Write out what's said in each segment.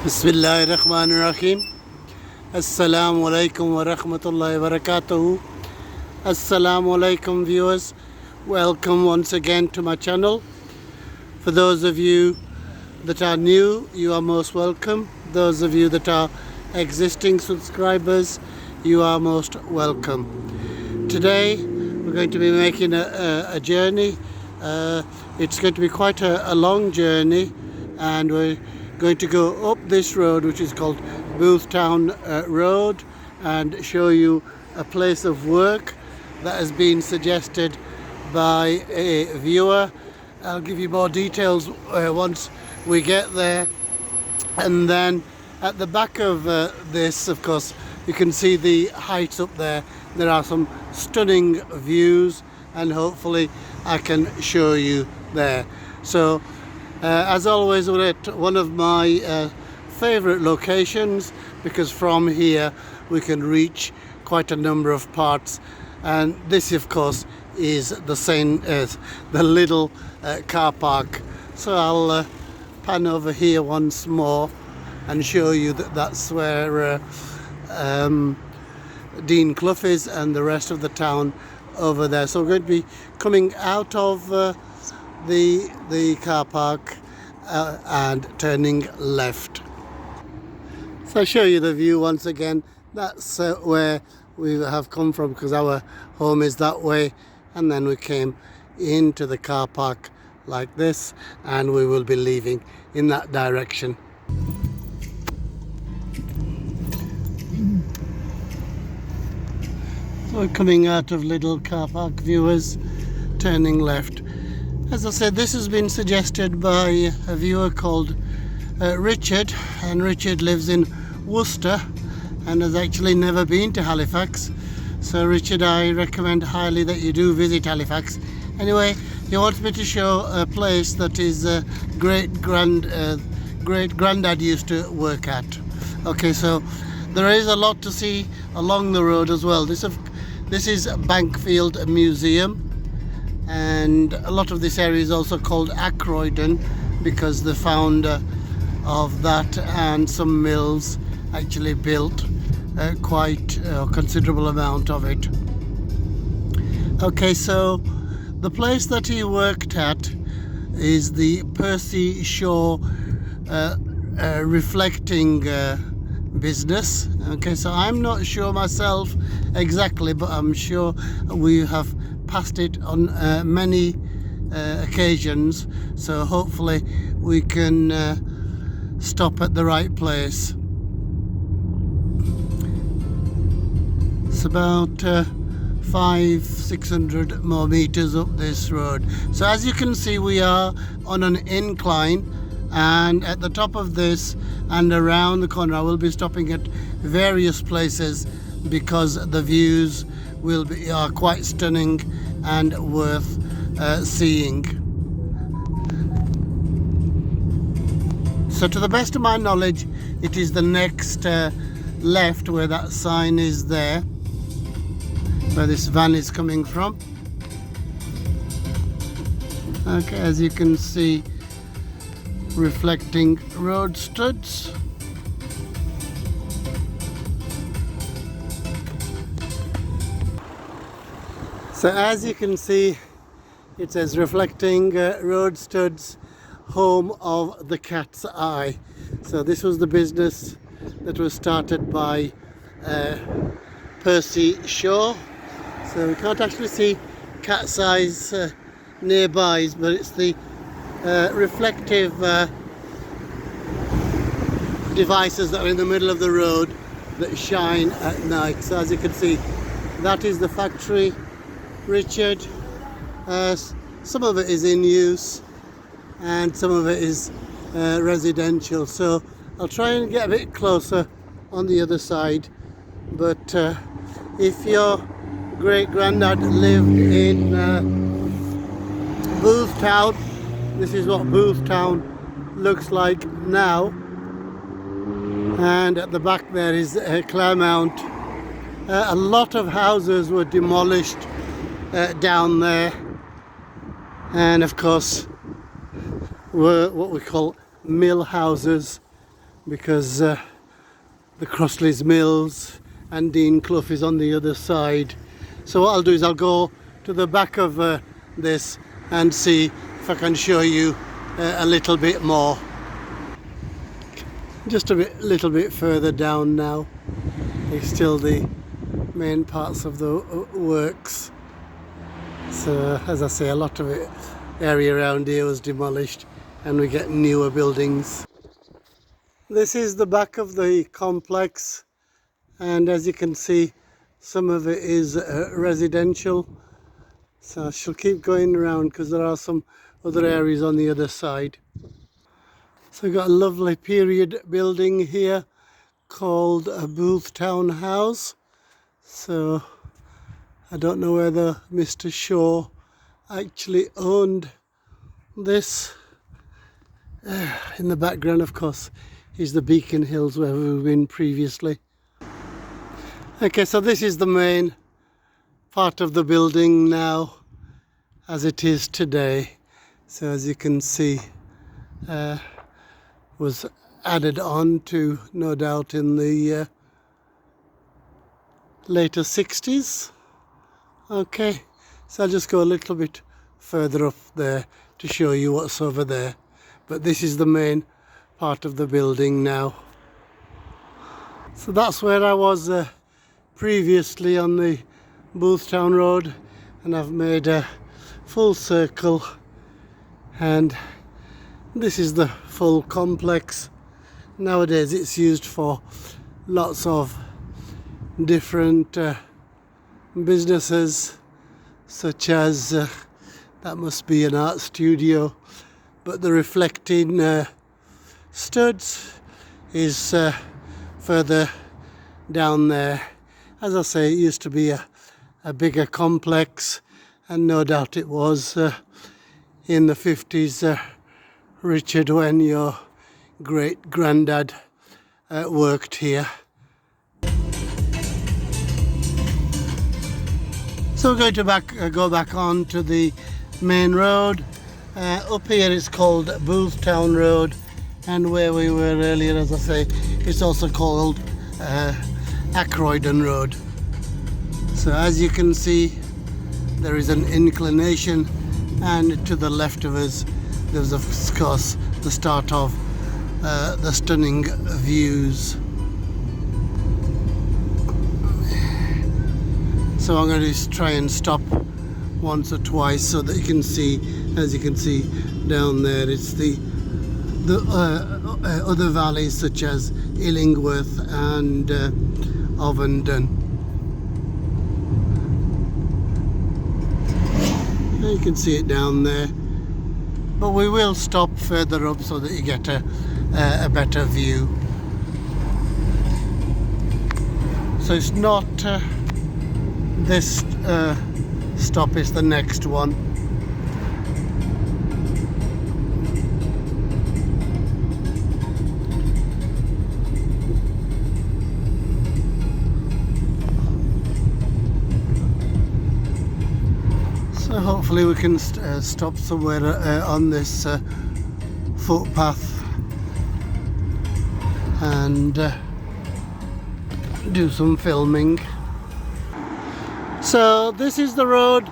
Bismillahirrahmanirrahim. Assalamu alaikum wa rahmatullahi wa barakatuhu. Assalamu alaikum viewers. Welcome once again to my channel. For those of you that are new, you are most welcome. Those of you that are existing subscribers, you are most welcome. Today we're going to be making a journey. It's going to be quite a long journey, and we're going to go up this road which is called Bullstown Road and show you a place of work that has been suggested by a viewer. I'll give you more details once we get there. And then at the back of this, of course, you can see the heights up there. There are some stunning views, and hopefully I can show you there. So as always, we're at one of my favorite locations, because from here we can reach quite a number of parts, and this of course is the same as the Liddle car park. So I'll pan over here once more and show you that that's where Dean Clough is, and the rest of the town over there. So we're going to be coming out of the car park and turning left. So I'll show you the view once again. That's where we have come from, because our home is that way, and then we came into the car park like this, and we will be leaving in that direction. So we're coming out of Liddle car park, viewers, turning left. As I said, this has been suggested by a viewer called Richard, and Richard lives in Worcester and has actually never been to Halifax. So Richard, I recommend highly that you do visit Halifax. Anyway, he wants me to show a place that his great granddad used to work at. Okay, so there is a lot to see along the road as well. This is Bankfield Museum, and a lot of this area is also called Ackroyden because the founder of that and some mills actually built quite a considerable amount of it. Okay, so the place that he worked at is the Percy Shaw reflecting business. Okay, so I'm not sure myself exactly, but I'm sure we have passed it on many occasions, so hopefully we can stop at the right place. It's about 500-600 more meters up this road. So as you can see, we are on an incline, and at the top of this and around the corner I will be stopping at various places because the views are quite stunning and worth seeing. So to the best of my knowledge, it is the next left where that sign is there, where this van is coming from. Okay, as you can see, reflecting road studs. So as you can see, it says reflecting road studs, home of the cat's eye. So this was the business that was started by Percy Shaw. So we can't actually see cat's eyes nearby, but it's the reflective devices that are in the middle of the road that shine at night. So as you can see, that is the factory, Richard. Some of it is in use and some of it is residential, so I'll try and get a bit closer on the other side. But if your great granddad lived in Boothtown, this is what Bullstown looks like now, and at the back there is Claremont. A lot of houses were demolished down there, and of course were what we call mill houses because the Crossleys Mills and Dean Clough is on the other side. So what I'll do is I'll go to the back of this and see if I can show you a little bit more. Just little bit further down now. It's still the main parts of the works. So as I say, a lot of it area around here was demolished and we get newer buildings. This is the back of the complex, and as you can see, some of it is residential. So I shall keep going around because there are some other areas on the other side. So we've got a lovely period building here called a Boothtown House. So I don't know whether Mr. Shaw actually owned this. In the background, of course, is the Beacon Hills where we've been previously. Okay, so this is the main part of the building now as it is today. So as you can see, was added on to, no doubt, in the later 60s. Okay, so I'll just go a little bit further up there to show you what's over there. But this is the main part of the building now. So that's where I was previously on the Bullstown Road, and I've made a full circle, and this is the full complex. Nowadays it's used for lots of different businesses, such as that must be an art studio, but the reflecting studs is further down there. As I say, it used to be a bigger complex, and no doubt it was in the 50s, Richard, when your great granddad worked here. So we're going to go back on to the main road. Up here it's called Bullstown Road, and where we were earlier, as I say, it's also called Ackroyden Road. So as you can see, there is an inclination, and to the left of us there's of course the start of the stunning views. So I'm going to try and stop once or twice so that you can see, as you can see down there, it's the other valleys such as Illingworth and Ovenden. You can see it down there, but we will stop further up so that you get a better view. So it's not this stop, is the next one. So hopefully we can stop somewhere on this footpath and do some filming. So this is the road,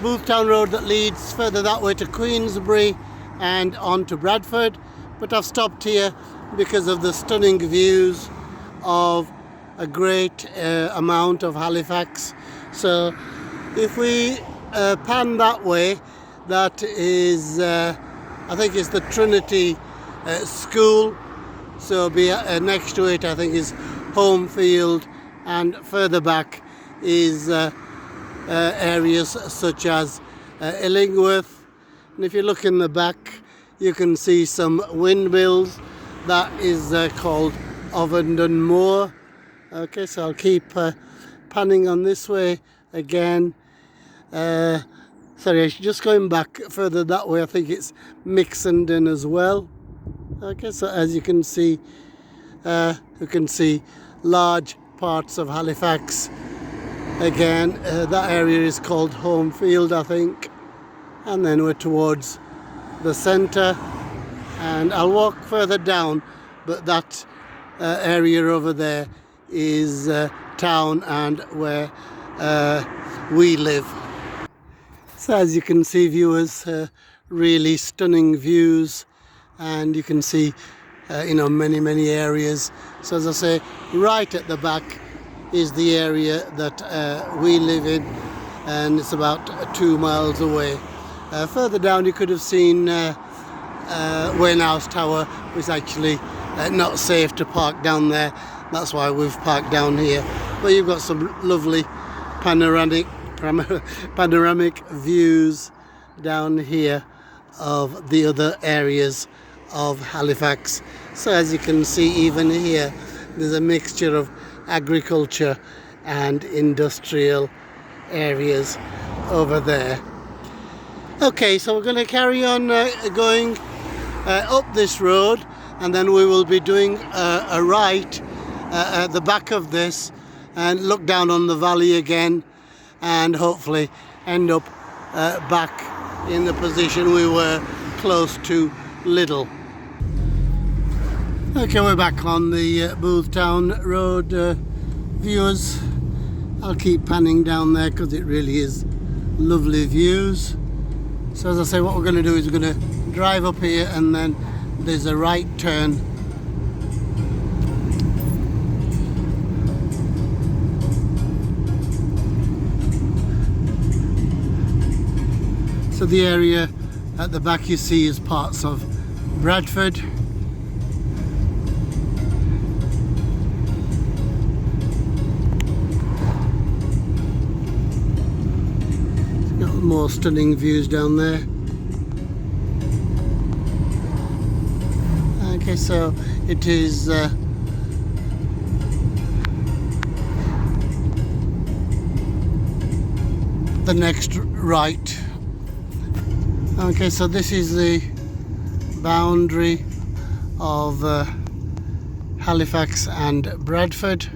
Boothtown Road, that leads further that way to Queenbury and on to Bradford. But I've stopped here because of the stunning views of a great amount of Halifax. So if we pan that way, that is, I think it's the Trinity School. So next to it, I think, is Homefield, and further back is areas such as Illingworth. And if you look in the back, you can see some windmills. That is called Ovenden Moor. Okay, so I'll keep panning on this way again. Sorry, just going back further that way, I think it's Mixenden as well. Okay, so as you can see large parts of Halifax. Again, that area is called Homefield, I think, and then we're towards the centre, and I'll walk further down, but that area over there is town and where we live. So as you can see, viewers, really stunning views, and you can see many areas. So as I say, right at the back is the area that we live in, and it's about 2 miles away. Further down you could have seen Wayne House Tower, which is actually not safe to park down there. That's why we've parked down here. But you've got some lovely panoramic views down here of the other areas of Halifax. So as you can see, even here there's a mixture of agriculture and industrial areas over there. Okay, so we're going to carry on going up this road, and then we will be doing a right at the back of this and look down on the valley again, and hopefully end up back in the position we were close to Liddle. Okay, we're back on the Bullstown Road, viewers. I'll keep panning down there because it really is lovely views. So as I say, what we're going to do is we're going to drive up here, and then there's a right turn. So the area at the back you see is parts of Bradford. Got more stunning views down there. Okay, so it is the next right. Okay, so this is the boundary of Halifax and Bradford.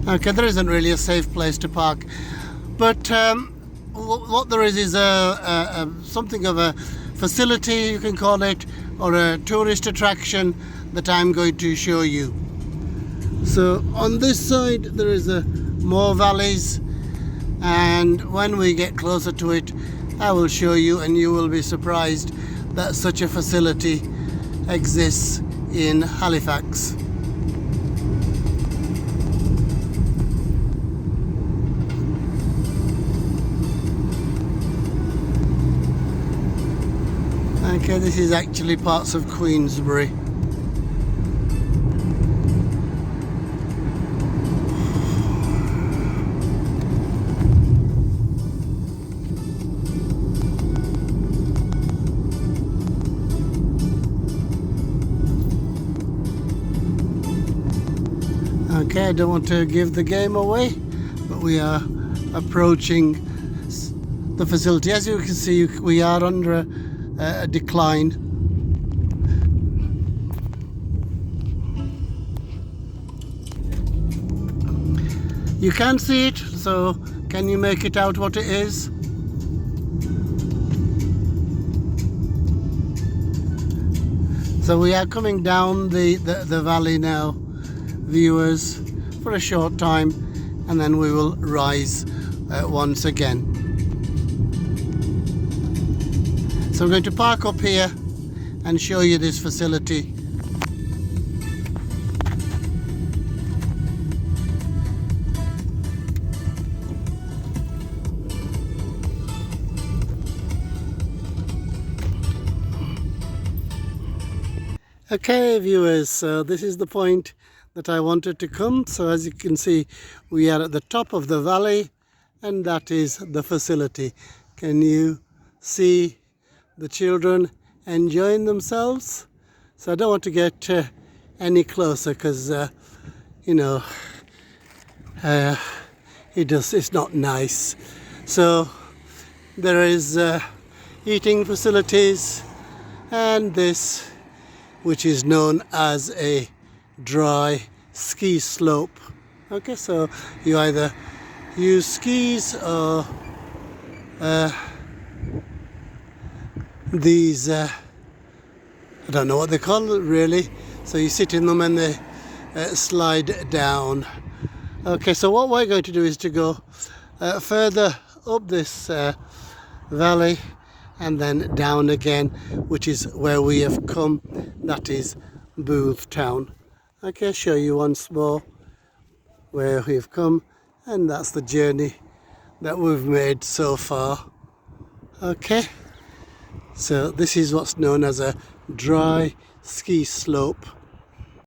Okay, there isn't really a safe place to park, but what there is something of a facility, you can call it, or a tourist attraction that I'm going to show you. So on this side there is more valleys, and when we get closer to it I will show you, and you will be surprised that such a facility exists in Halifax. Okay, this is actually parts of Queenbury. Okay, I don't want to give the game away, but we are approaching the facility. As you can see, we are under a decline. You can see it, so can you make it out what it is? So we are coming down the valley now, viewers, for a short time, and then we will rise once again. So I'm going to park up here and show you this facility. Okay, viewers, so this is the point that I wanted to come. So as you can see, we are at the top of the valley, and that is the facility. Can you see the children enjoying themselves? So I don't want to get any closer because it's not nice. So there is eating facilities, and this, which is known as a dry ski slope. Okay, so you either use skis or these, I don't know what they call it really. So you sit in them and they slide down. Okay, so what we're going to do is to go further up this valley and then down again, which is where we have come. That is Boothtown. Okay, I'll show you once more where we've come, and that's the journey that we've made so far. Okay, so this is what's known as a dry ski slope.